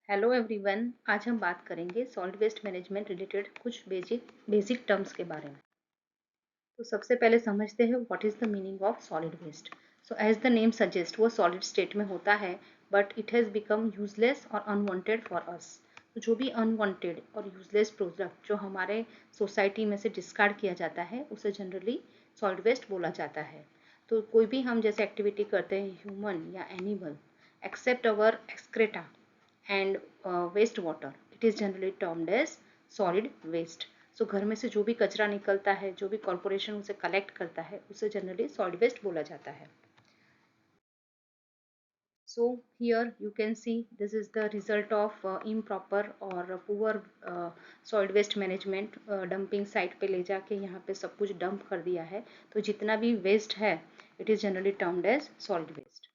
Hello everyone. आज हम बात करेंगे सॉलिड वेस्ट मैनेजमेंट रिलेटेड कुछ बेसिक टर्म्स के बारे में। तो सबसे पहले समझते हैं what is the meaning of solid waste. So as the name suggest वो सॉलिड स्टेट में होता है but it has become useless और अनवांटेड फॉर अस। तो जो भी अनवांटेड और यूजलेस प्रोडक्ट जो हमारे सोसाइटी में से डिस्कार्ड किया जाता है उसे जनरली सॉलिड वेस्ट बोला जाता है। तो कोई भी हम जैसे एक्टिविटी करते हैं ह्यूमन या animal except our excreta and waste water, it is generally termed as solid waste. सो घर में से जो भी कचरा निकलता है, जो भी कॉरपोरेशन उसे कलेक्ट करता है, उसे जनरली सॉलिड वेस्ट बोला जाता है। So here you can see this is the result of improper or poor solid waste management. Dumping site पे ले जाके यहाँ पे सब कुछ डंप कर दिया है, तो जितना भी वेस्ट है it is generally termed as solid waste.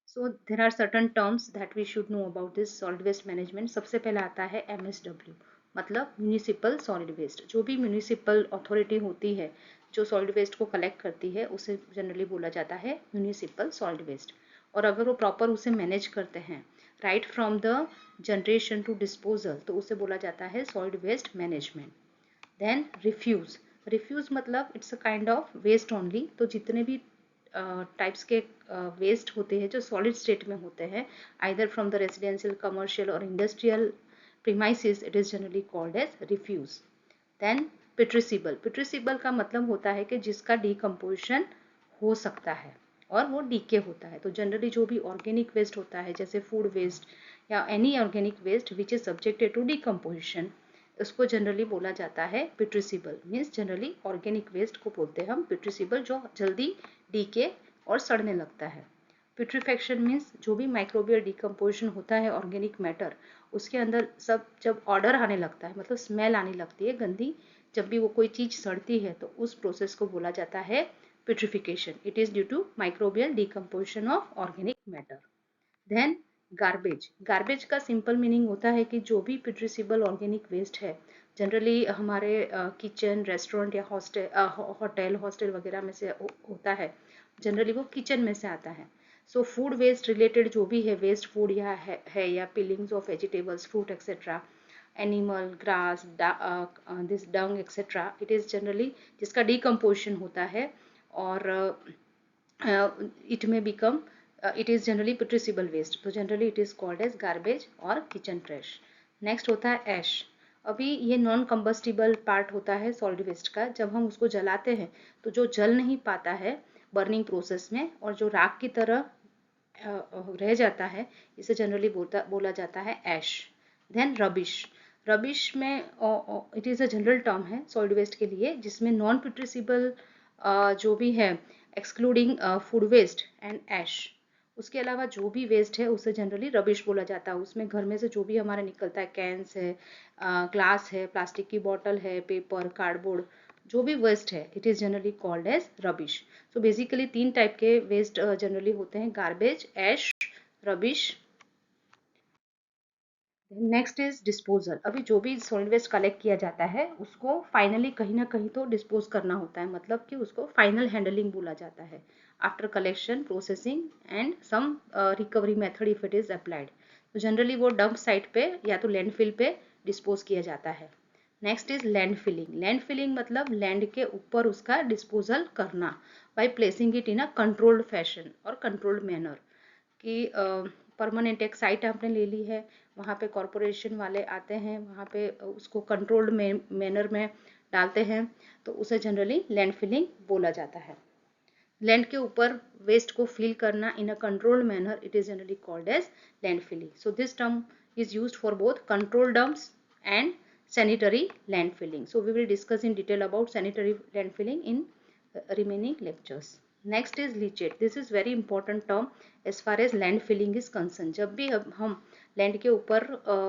So there are certain terms that we should know about this solid waste management. सबसे पहला आता है MSW, मतलब म्यूनिसिपल सॉलिड वेस्ट। जो भी म्यूनिसिपल अथॉरिटी होती है जो सॉलिड वेस्ट को कलेक्ट करती है उसे जनरली बोला जाता है म्यूनिसिपल सॉलिड वेस्ट। और अगर वो प्रॉपर उसे मैनेज करते हैं right from the generation to disposal, तो उसे बोला जाता है solid waste management. Then refuse. Refuse मतलब it's a kind of waste only. तो जितने भी टाइप्स के वेस्ट होते हैं जो सॉलिड स्टेट में होते हैं either from the residential commercial और industrial premises, it is generally called as refuse. Then putrescible. Putrescible का मतलब होता है कि जिसका डिकम्पोजिशन हो सकता है और वो डीके होता है। तो जनरली जो भी ऑर्गेनिक वेस्ट होता है जैसे फूड वेस्ट या any organic waste which is subjected to decomposition, उसको जनरली बोला जाता है putrescible. Means generally organic waste को बोलते हैं हम पिट्रिसिबल, जो जल्दी डीके और सड़ने लगता है। पिट्रीफेक्शन मीन्स जो भी माइक्रोबियल डिकम्पोजिशन होता है ऑर्गेनिक मैटर, उसके अंदर सब जब ऑर्डर आने लगता है, मतलब स्मेल आने लगती है गंदी, जब भी वो कोई चीज सड़ती है तो उस प्रोसेस को बोला जाता है putrefaction. It is due to microbial decomposition of organic matter. Then garbage. Garbage का सिंपल मीनिंग होता है कि जो भी पिट्रिसिबल ऑर्गेनिक वेस्ट है जनरली हमारे किचन रेस्टोरेंट या होटल हॉस्टल वगैरह में से होता है, जनरली वो किचन में से आता है। सो फूड वेस्ट रिलेटेड जो भी है वेस्ट फूड या है या peelings of vegetables fruit etcetera, animal grass this dung etcetera, it is generally जिसका डिकम्पोजिशन होता है और it may become it is generally putrescible waste, तो generally it is called as garbage और kitchen trash. नेक्स्ट होता है एश। अभी ये नॉन कंबस्टिबल पार्ट होता है सॉलिड वेस्ट का। जब हम उसको जलाते हैं तो जो जल नहीं पाता है बर्निंग प्रोसेस में और जो राख की तरह रह जाता है, इसे जनरली बोला जाता है एश। Then rubbish. रबिश में it is a general term है सॉलिड वेस्ट के लिए जिसमें नॉन प्यूट्रिसिबल जो भी है excluding food waste and ash, उसके अलावा जो भी वेस्ट है उसे जनरली रबिश बोला जाता है। उसमें घर में से जो भी हमारा निकलता है कैंस है, ग्लास है, प्लास्टिक की बॉटल है, पेपर कार्डबोर्ड, जो भी वेस्ट है it is generally called as rubbish. So basically तीन टाइप के वेस्ट जनरली होते हैं, garbage, ash, rubbish. Next is disposal. अभी जो भी सॉलिड वेस्ट कलेक्ट किया जाता है उसको फाइनली कहीं ना कहीं तो डिस्पोज करना होता है, मतलब कि उसको फाइनल हैंडलिंग बोला जाता है after collection processing and some recovery method if it is applied. तो जनरली वो डंप साइट पे या तो लैंडफिल पे डिस्पोज किया जाता है। Next is land filling. Land filling मतलब लैंड के ऊपर उसका डिस्पोजल करना by placing it in a controlled fashion और कंट्रोल्ड मैनर। कि परमानेंट एक साइट आपने ले ली है, वहाँ पे कॉरपोरेशन वाले आते हैं, वहाँ पे उसको कंट्रोल्ड मैनर में डालते हैं, तो उसे जनरली लैंड फिलिंग बोला जाता है। लैंड के ऊपर वेस्ट को फिल करना in a controlled manner, it is generally called as land filling. So this term is used for both control dumps and sanitary landfilling. So we will discuss in detail about sanitary landfilling in remaining lectures. Next is leachate. This is very important term as far as landfilling is concerned. जब भी हम land के ऊपर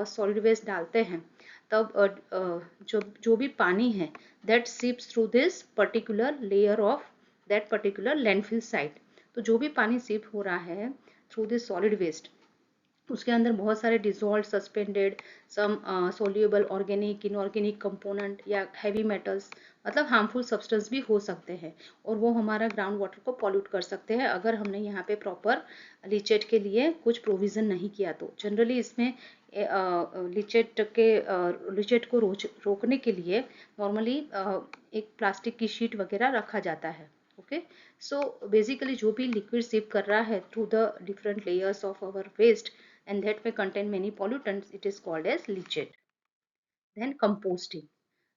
solid waste डालते हैं तब जो भी पानी है that seeps through this particular layer of that particular landfill site. तो जो भी पानी सीप हो रहा है थ्रू दिस सॉलिड वेस्ट, उसके अंदर बहुत सारे डिजॉल्व सस्पेंडेड सम सोल्यूबल ऑर्गेनिक इनऑर्गेनिक कंपोनेंट या हैवी मेटल्स, मतलब हार्मफुल सब्सटेंस भी हो सकते हैं और वो हमारा ग्राउंड वाटर को पॉल्यूट कर सकते हैं अगर हमने यहाँ पे प्रॉपर लीचेट के लिए कुछ प्रोविज़न नहीं किया तो। जनरली इसमें लीचेट को रोकने के लिए नॉर्मली एक प्लास्टिक की शीट वगैरह रखा जाता है। ओके, सो बेसिकली जो भी लिक्विड सिप कर रहा है through the different layers of our waste and that में contain many pollutants, it is called as leachate. Then composting.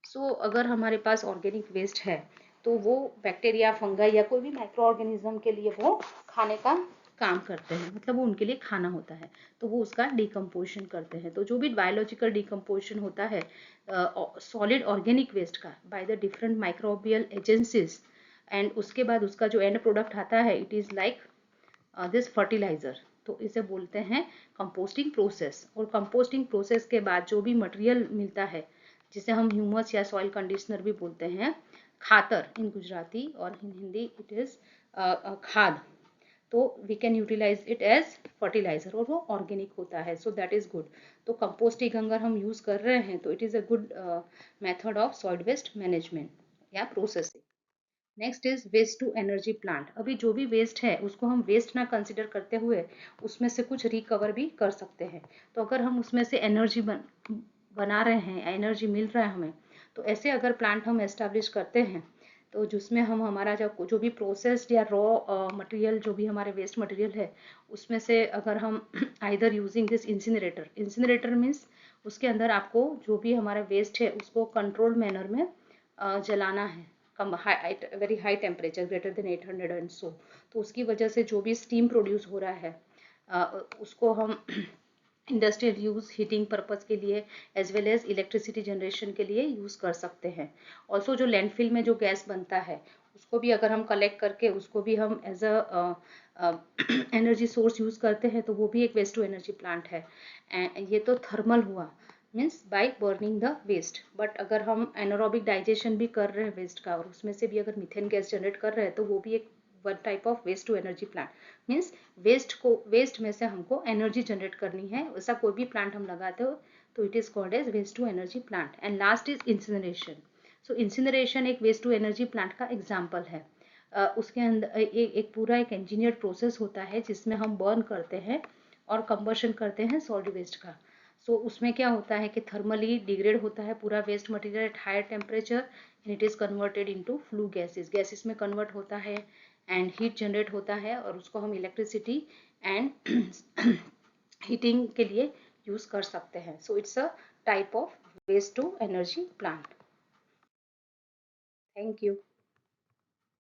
So अगर हमारे पास ऑर्गेनिक वेस्ट है तो वो बैक्टीरिया, फंगाई या कोई भी माइक्रो ऑर्गेनिज्म के लिए वो खाने का काम करते हैं, मतलब वो उनके लिए खाना होता है, तो वो उसका डिकम्पोजिशन करते हैं। तो जो भी बायोलॉजिकल डिकम्पोजिशन होता है सॉलिड ऑर्गेनिक वेस्ट का by the different microbial agencies, and उसके बाद उसका जो एंड प्रोडक्ट आता है it is like this fertilizer, तो इसे बोलते हैं कंपोस्टिंग प्रोसेस। और कंपोस्टिंग प्रोसेस के बाद जो भी मटेरियल मिलता है जिसे हम ह्यूमस या सॉइल कंडीशनर भी बोलते हैं, खातर इन गुजराती और इन हिंदी इट इज खाद, तो we can utilise it as fertiliser और वो ऑर्गेनिक होता है, सो दैट इज गुड। तो कंपोस्टिंग अगर हम यूज कर रहे हैं तो it is a good method of soil waste management या processing. Next is waste to energy plant. अभी जो भी वेस्ट है उसको हम वेस्ट ना कंसिडर करते हुए उसमें से कुछ रिकवर भी कर सकते हैं। तो अगर हम उसमें से एनर्जी बना रहे हैं, एनर्जी मिल रहा है हमें, तो ऐसे अगर प्लांट हम एस्टेब्लिश करते हैं तो जिसमें हम हमारा जो भी प्रोसेस्ड या रॉ मटेरियल जो भी हमारे वेस्ट मटेरियल है उसमें से अगर हम either using this incinerator, incinerator means उसके अंदर आपको जो भी हमारा वेस्ट है उसको कंट्रोल मैनर में जलाना है, कम very high temperature greater than 800 and so, तो उसकी वजह से जो भी स्टीम प्रोड्यूस हो रहा है उसको हम इंडस्ट्रियल यूज हीटिंग पर्पज के लिए as well as electricity generation के लिए यूज कर सकते हैं। ऑल्सो जो लैंडफिल में जो गैस बनता है उसको भी अगर हम कलेक्ट करके उसको भी हम as a energy source use करते हैं तो वो भी एक वेस्ट टू एनर्जी प्लांट है। ये तो थर्मल हुआ, means by burning the waste. But अगर हम एनारोबिक डाइजेशन भी कर रहे हैं वेस्ट का और उसमें से भी अगर मीथेन गैस जनरेट कर रहे हैं तो वो भी एक one type of waste to energy plant, means waste में से हमको एनर्जी जनरेट करनी है, ऐसा कोई भी प्लांट हम लगाते हो तो it is called as waste to energy plant. And last is incineration. So incineration एक वेस्ट टू एनर्जी प्लांट का एग्जाम्पल है। उसके अंदर एक पूरा एक इंजीनियर्ड प्रोसेस होता है जिसमें हम बर्न करते हैं और कंबर्शन करते हैं सॉलिड वेस्ट का। सो उसमें क्या होता है कि थर्मली डिग्रेड होता है पूरा waste material at higher temperature and it is converted into flue gases, gases में कन्वर्ट होता है एंड हीट जनरेट होता है और उसको हम इलेक्ट्रिसिटी एंड हीटिंग के लिए यूज कर सकते हैं। So it's a type of waste to energy plant. Thank you.